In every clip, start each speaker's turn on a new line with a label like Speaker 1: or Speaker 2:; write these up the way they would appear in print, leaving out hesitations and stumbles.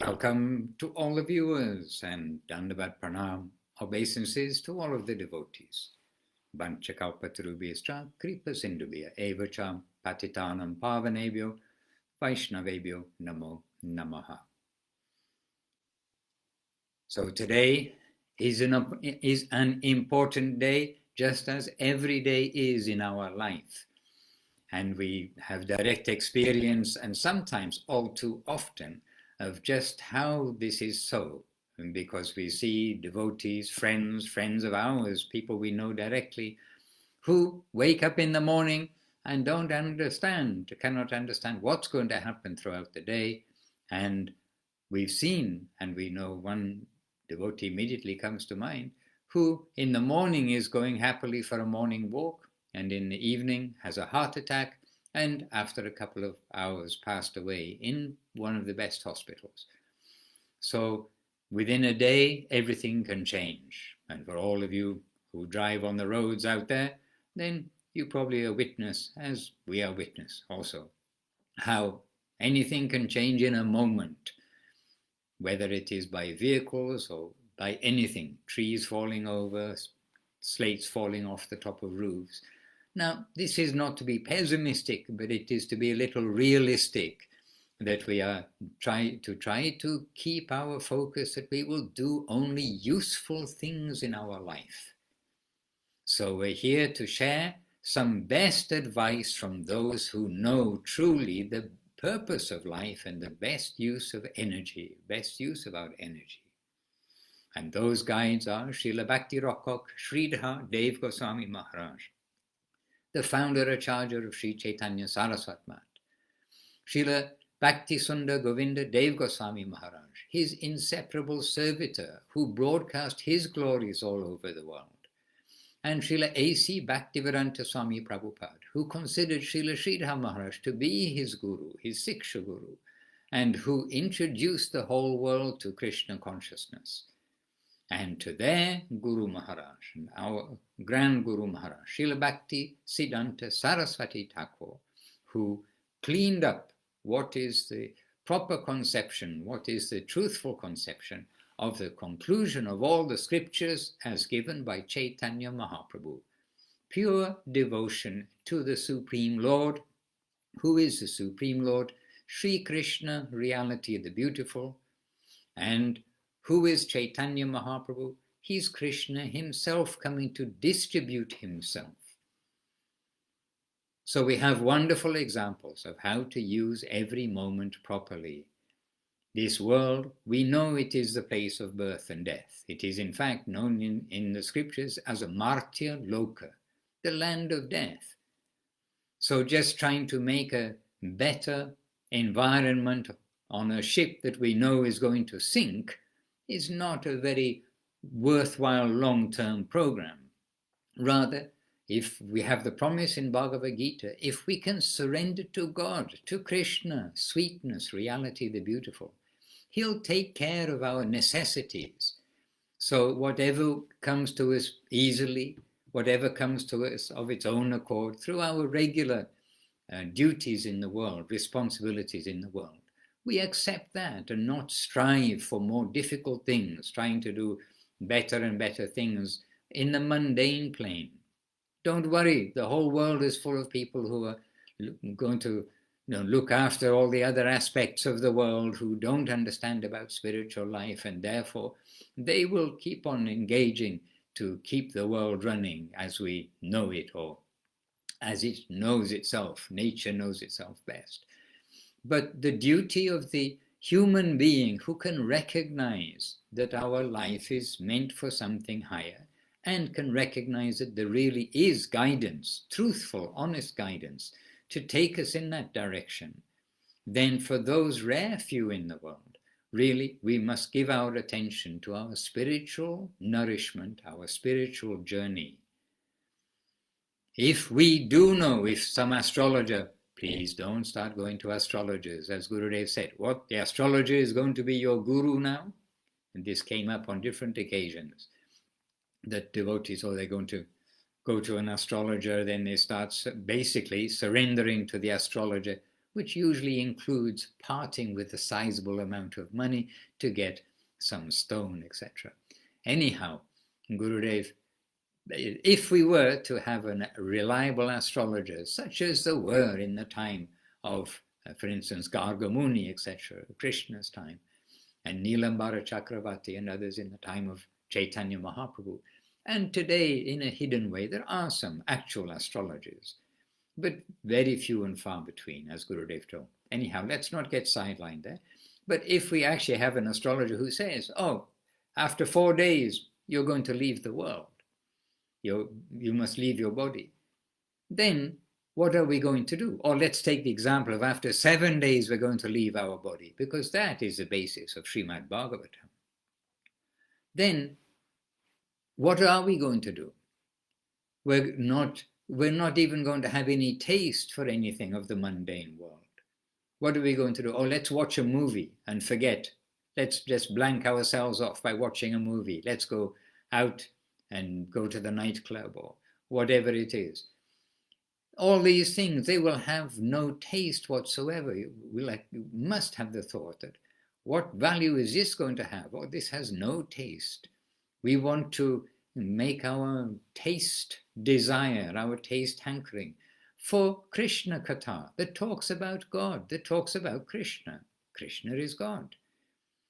Speaker 1: Welcome to all the viewers and Dandavat Pranam, obeisances to all of the devotees. Vanchakalpatarubhyascha kripa sindubhya evacha patitanam pavanebhyo vaishnavebhyo namo namaha. So today is an important day, just as every day is in our life. And we have direct experience, and sometimes all too often, of just how this is so, and because we see devotees, friends of ours, people we know directly, who wake up in the morning and cannot understand what's going to happen throughout the day. And we've seen, and we know one devotee immediately comes to mind, who in the morning is going happily for a morning walk, and in the evening has a heart attack, and after a couple of hours passed away in one of the best hospitals. So within a day, everything can change. And for all of you who drive on the roads out there, then you probably are witness, as we are witness also, how anything can change in a moment, whether it is by vehicles or by anything, trees falling over, slates falling off the top of roofs. Now, this is not to be pessimistic, but it is to be a little realistic, that we are try to keep our focus, that we will do only useful things in our life. So we're here to share some best advice from those who know truly the purpose of life and the best use of energy, best use of our energy. And those guides are Srila Bhakti Rockok Sridhar Dev Goswami Maharaj, the founder acharya of Sri Chaitanya Saraswat Math, Srila Bhakti Sundar Govinda Dev Goswami Maharaj, his inseparable servitor who broadcast his glories all over the world, and Srila A.C. Bhaktivedanta Swami Prabhupada, who considered Srila Sridhar Maharaj to be his guru, his Siksha guru, and who introduced the whole world to Krishna consciousness. And to their Guru Maharaj, our Grand Guru Maharaj, Srila Bhakti Siddhanta Saraswati Thakur, who cleaned up what is the proper conception, what is the truthful conception of the conclusion of all the scriptures as given by Chaitanya Mahaprabhu. Pure devotion to the Supreme Lord. Who is the Supreme Lord? Sri Krishna, reality the beautiful. And who is Chaitanya Mahaprabhu? He's Krishna himself coming to distribute himself. So we have wonderful examples of how to use every moment properly. This world, we know it is the place of birth and death. It is in fact known in the scriptures as a Martya Loka, the land of death. So just trying to make a better environment on a ship that we know is going to sink is not a very worthwhile long-term program. Rather, if we have the promise in Bhagavad Gita, if we can surrender to God, to Krishna, sweetness, reality, the beautiful, he'll take care of our necessities. So whatever comes to us easily, whatever comes to us of its own accord, through our regular duties in the world, responsibilities in the world, we accept that and not strive for more difficult things, trying to do better and better things in the mundane plane. Don't worry, the whole world is full of people who are going to look after all the other aspects of the world, who don't understand about spiritual life, and therefore they will keep on engaging to keep the world running as we know it, or as it knows itself. Nature knows itself best. But the duty of the human being who can recognize that our life is meant for something higher, and can recognize that there really is guidance, truthful, honest guidance, to take us in that direction, then for those rare few in the world, really we must give our attention to our spiritual nourishment, our spiritual journey. If we do know, if some astrologer, please don't start going to astrologers, as Gurudev said, what, the astrologer is going to be your guru now? And this came up on different occasions, that devotees, they're going to go to an astrologer, then they start basically surrendering to the astrologer which usually includes parting with a sizable amount of money to get some stone, etc. Anyhow, Gurudev, if we were to have a reliable astrologer, such as there were in the time of, for instance, Gargamuni, etc., Krishna's time, and Nilambara Chakravarti and others in the time of Chaitanya Mahaprabhu, and today, in a hidden way, there are some actual astrologers, but very few and far between, as Gurudev told. Anyhow, let's not get sidelined there. But if we actually have an astrologer who says, oh, after 4 days, you're going to leave the world, you must leave your body, then what are we going to do? Or let's take the example of after 7 days, we're going to leave our body, because that is the basis of Srimad Bhagavatam. Then what are we going to do? We're not even going to have any taste for anything of the mundane world. What are we going to do? Oh, let's watch a movie and forget. Let's just blank ourselves off by watching a movie. Let's go out and go to the nightclub or whatever it is. All these things, they will have no taste whatsoever. You must have the thought that, what value is this going to have? Oh, this has no taste. We want to make our taste desire, our taste hankering for Krishna Katha that talks about God, that talks about Krishna. Krishna is God.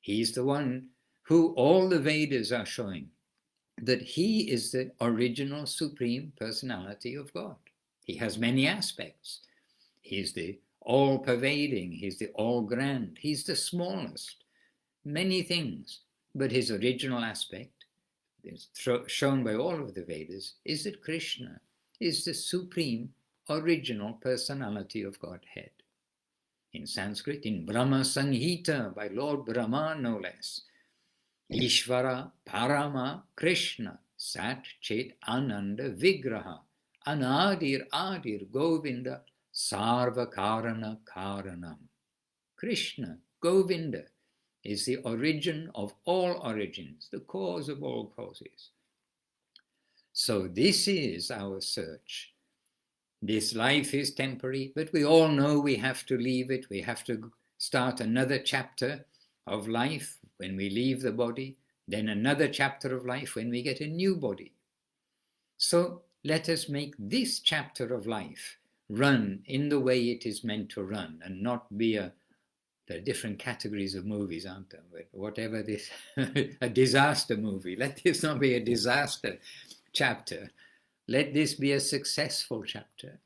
Speaker 1: He's the one who all the Vedas are showing that he is the original supreme personality of God. He has many aspects. He's the all-pervading, he's the all-grand, he's the smallest, many things. But his original aspect, is shown by all of the Vedas, is that Krishna is the supreme original personality of Godhead. In Sanskrit, in Brahma Sanghita, by Lord Brahma no less, Ishvara Parama Krishna Sat Chet Ananda Vigraha Anadir Adir Govinda Sarva Karana Karanam. Krishna, Govinda, is the origin of all origins, the cause of all causes. So this is our search. This life is temporary, but we all know we have to leave it. We have to start another chapter of life when we leave the body, then another chapter of life when we get a new body. So let us make this chapter of life run in the way it is meant to run, and not be there are different categories of movies, aren't there? Whatever this, a disaster movie. Let this not be a disaster chapter. Let this be a successful chapter.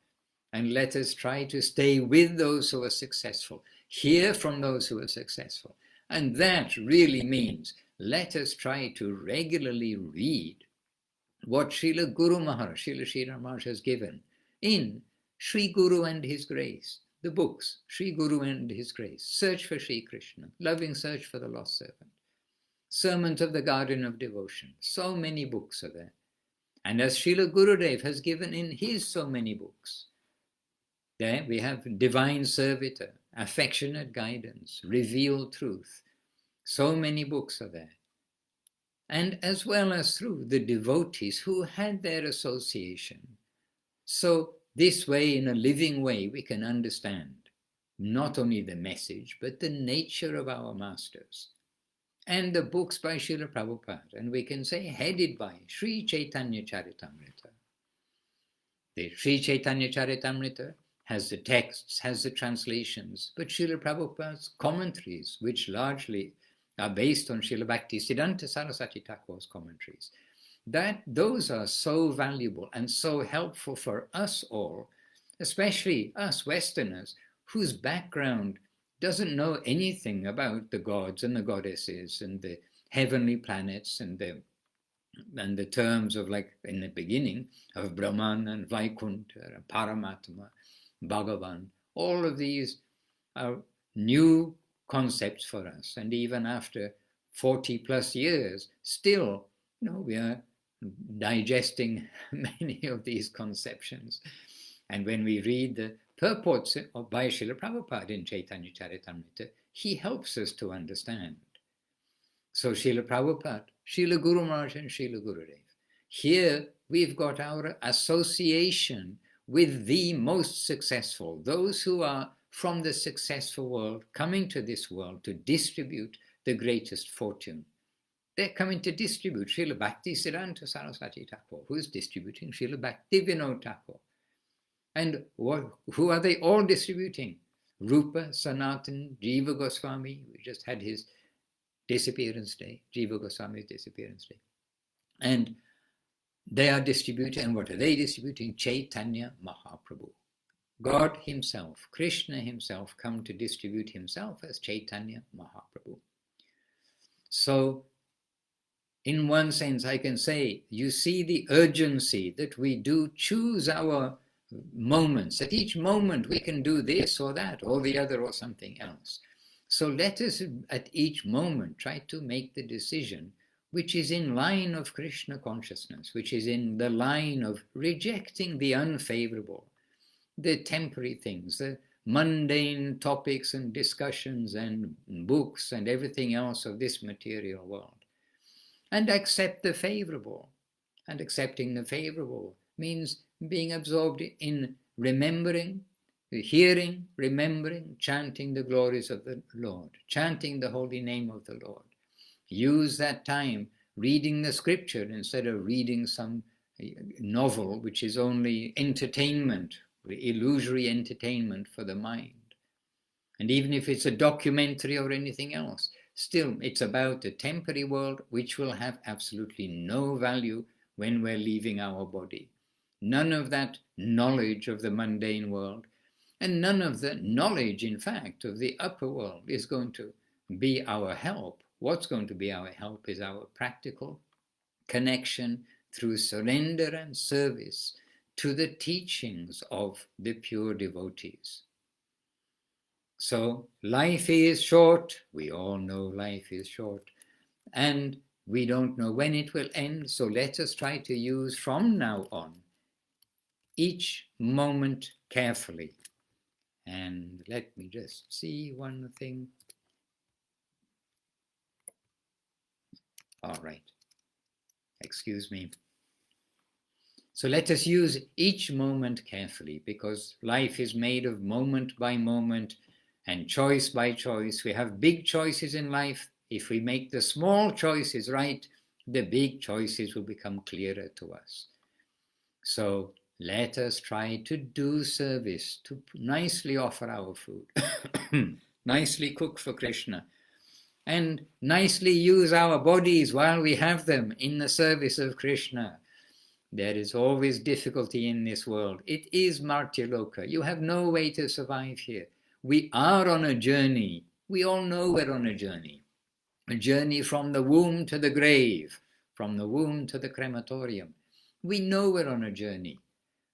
Speaker 1: And let us try to stay with those who are successful, hear from those who are successful. And that really means let us try to regularly read what Srila Guru Maharaj, Srila Srila Maharaj has given in Sri Guru and His Grace, the books, Sri Guru and His Grace, Search for Sri Krishna, Loving Search for the Lost Servant, Sermons of the Garden of Devotion. So many books are there. And as Srila Gurudev has given in his so many books, there we have Divine Servitor, Affectionate Guidance, Revealed Truth. So many books are there. And as well as through the devotees who had their association. So this way, in a living way, we can understand not only the message, but the nature of our masters. And the books by Srila Prabhupada, and we can say headed by Sri Chaitanya Charitamrita. The Sri Chaitanya Charitamrita has the texts, has the translations, but Srila Prabhupada's commentaries, which largely are based on Srila Bhakti Siddhanta Saraswati Thakur's commentaries, those are so valuable and so helpful for us all, especially us Westerners, whose background doesn't know anything about the gods and the goddesses and the heavenly planets and the terms of, like in the beginning, of Brahman and Vaikuntha and Paramatma, Bhagavan. All of these are new concepts for us. And even after 40 plus years, still, we are digesting many of these conceptions. And when we read the purports by Srila Prabhupada in Chaitanya Charitamrita, he helps us to understand. So Srila Prabhupada, Srila Guru Maharaj and Srila Gurudev. Here we've got our association with the most successful, those who are from the successful world coming to this world to distribute the greatest fortune. They're coming to distribute Srila Bhakti Siddhanta Saraswati Thakur, who's distributing Srila Bhakti Vinod Thakur. And who are they all distributing? Rupa Sanatan Jiva Goswami, we just had his disappearance day, Jiva Goswami's disappearance day. And they are distributing, and what are they distributing? Chaitanya Mahaprabhu. God himself, Krishna himself, come to distribute himself as Chaitanya Mahaprabhu. So, in one sense, I can say, you see the urgency that we do choose our moments. At each moment we can do this or that or the other or something else. So let us at each moment try to make the decision which is in line of Krishna consciousness, which is in the line of rejecting the unfavorable, the temporary things, the mundane topics and discussions and books and everything else of this material world, and accept the favorable. And accepting the favorable means being absorbed in remembering, hearing, remembering, chanting the glories of the Lord, chanting the holy name of the Lord. Use that time reading the scripture instead of reading some novel which is only entertainment, illusory entertainment for the mind. And even if it's a documentary or anything else, still it's about the temporary world which will have absolutely no value when we're leaving our body. None of that knowledge of the mundane world, and none of the knowledge, in fact, of the upper world is going to be our help. What's going to be our help is our practical connection through surrender and service to the teachings of the pure devotees. So life is short. We all know life is short. And we don't know when it will end. So let us try to use from now on each moment carefully. And let me just see one thing. All right. Excuse me. So let us use each moment carefully, because life is made of moment by moment and choice by choice. We have big choices in life. If we make the small choices right, the big choices will become clearer to us. So let us try to do service, to nicely offer our food, nicely cook for Krishna, and nicely use our bodies while we have them in the service of Krishna. There is always difficulty in this world. It is Martyaloka. You have no way to survive here. We are on a journey. We all know we're on a journey from the womb to the grave, from the womb to the crematorium. We know we're on a journey,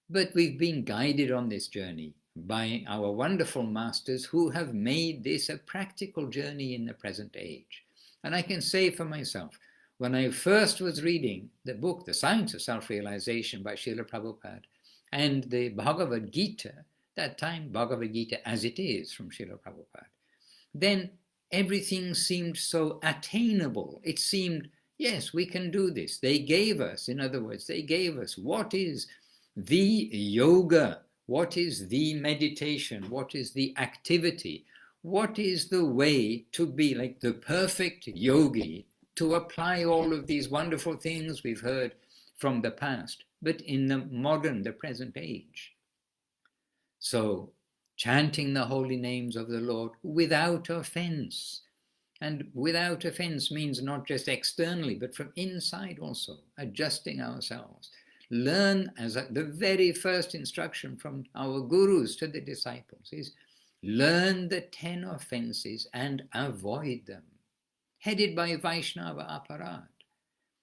Speaker 1: but we've been guided on this journey by our wonderful masters who have made this a practical journey in the present age. And I can say for myself, when I first was reading the book, The Science of Self-Realization by Srila Prabhupada, and the Bhagavad Gita, that time Bhagavad Gita as it is from Srila Prabhupada, then everything seemed so attainable. It seemed, yes, we can do this. They gave us, in other words, they gave us what is the yoga, what is the meditation, what is the activity, what is the way to be like the perfect yogi, to apply all of these wonderful things we've heard from the past, but in the modern, the present age. So, chanting the holy names of the Lord without offense. And without offense means not just externally, but from inside also, adjusting ourselves. Learn, as the very first instruction from our gurus to the disciples is, learn the 10 offenses and avoid them. Headed by Vaishnava Aparad.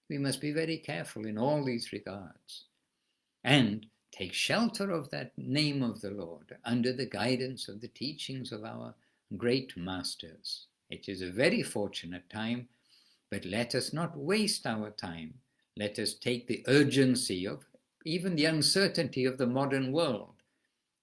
Speaker 1: We must be very careful in all these regards. And take shelter of that name of the Lord under the guidance of the teachings of our great masters. It is a very fortunate time, but let us not waste our time. Let us take the urgency of even the uncertainty of the modern world.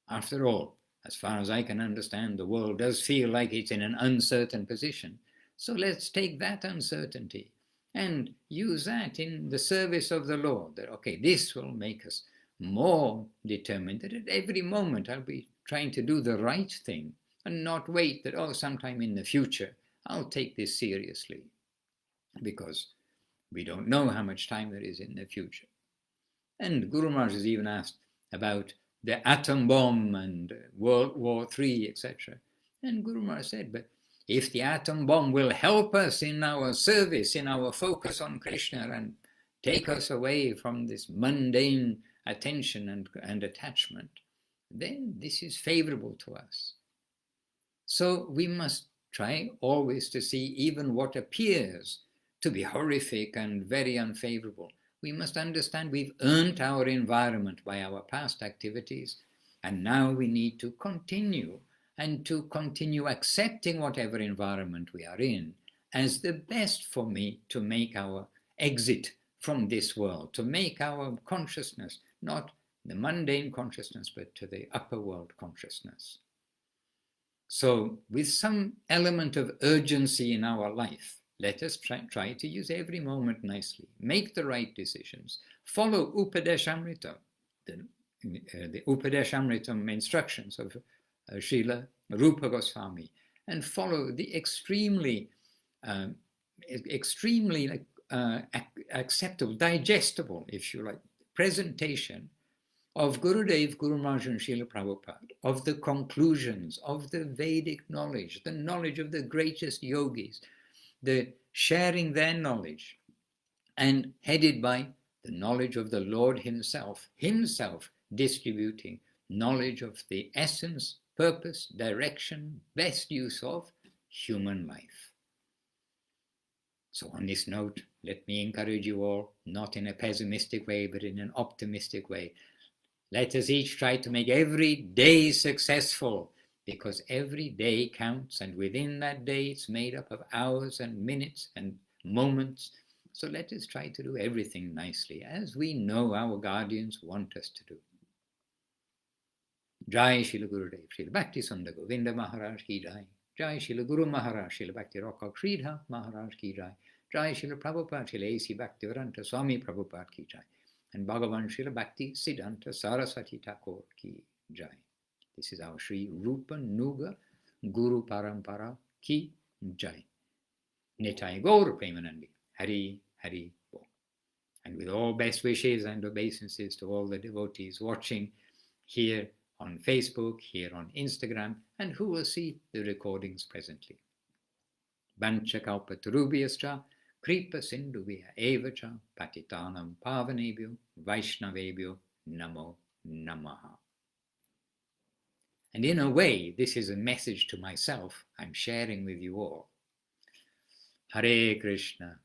Speaker 1: After all, as far as I can understand, the world does feel like it's in an uncertain position. So let's take that uncertainty and use that in the service of the Lord. That, okay, this will make us more determined that at every moment I'll be trying to do the right thing. and not wait that, oh, sometime in the future, I'll take this seriously, because we don't know how much time there is in the future. And Guru Maharaj has even asked about the atom bomb and World War III, etc. And Guru Maharaj said, but if the atom bomb will help us in our service, in our focus on Krishna, and take us away from this mundane attention and attachment, then this is favorable to us. So we must try always to see even what appears to be horrific and very unfavorable. We must understand we've earned our environment by our past activities, and now we need to continue accepting whatever environment we are in as the best for me to make our exit from this world, to make our consciousness not the mundane consciousness, but to the upper world consciousness. So with some element of urgency in our life, let us try to use every moment nicely, make the right decisions, follow Upadeshamrita, the Upadeshamritam instructions of Srila Rupa Goswami, and follow the extremely acceptable, digestible, if you like, presentation of Gurudev, Guru Maharaj and Srila Prabhupada, of the conclusions, of the Vedic knowledge, the knowledge of the greatest yogis, the sharing their knowledge, and headed by the knowledge of the Lord himself distributing knowledge of the essence, purpose, direction, best use of human life. So on this note, let me encourage you all, not in a pessimistic way, but in an optimistic way. Let us each try to make every day successful, because every day counts, and within that day it's made up of hours and minutes and moments. So let us try to do everything nicely, as we know our guardians want us to do. Jai Srila Gurudev, Srila Bhakti Sundar Govinda Maharaj ki jai. Jai Srila Guru Maharaj, Srila Bhakti Rockak Sridhar Maharaj ki jai. Jai Srila Prabhupada, Srila A.C. Bhaktivedanta Swami Prabhupada ki jai. And Bhagavan Srila Bhakti Siddhanta Saraswati Thakur ki jai. This is our Sri Rupa Nuga Guru Parampara ki jai. Nitai Gaur Premanandi. Hari Hari Bol. And with all best wishes and obeisances to all the devotees watching here on Facebook, here on Instagram, and who will see the recordings presently. Banchakalpatarubhyascha Kripa Sindhubhya Evacha Patitanam Pavanebhyo Vaishnavebhyo Namo Namaha. And in a way, this is a message to myself I'm sharing with you all. Hare Krishna.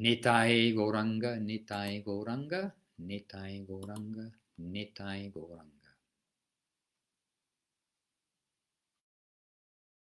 Speaker 1: Nitai Gauranga, Nitai Gauranga, Nitai Gauranga, Nitai Gauranga.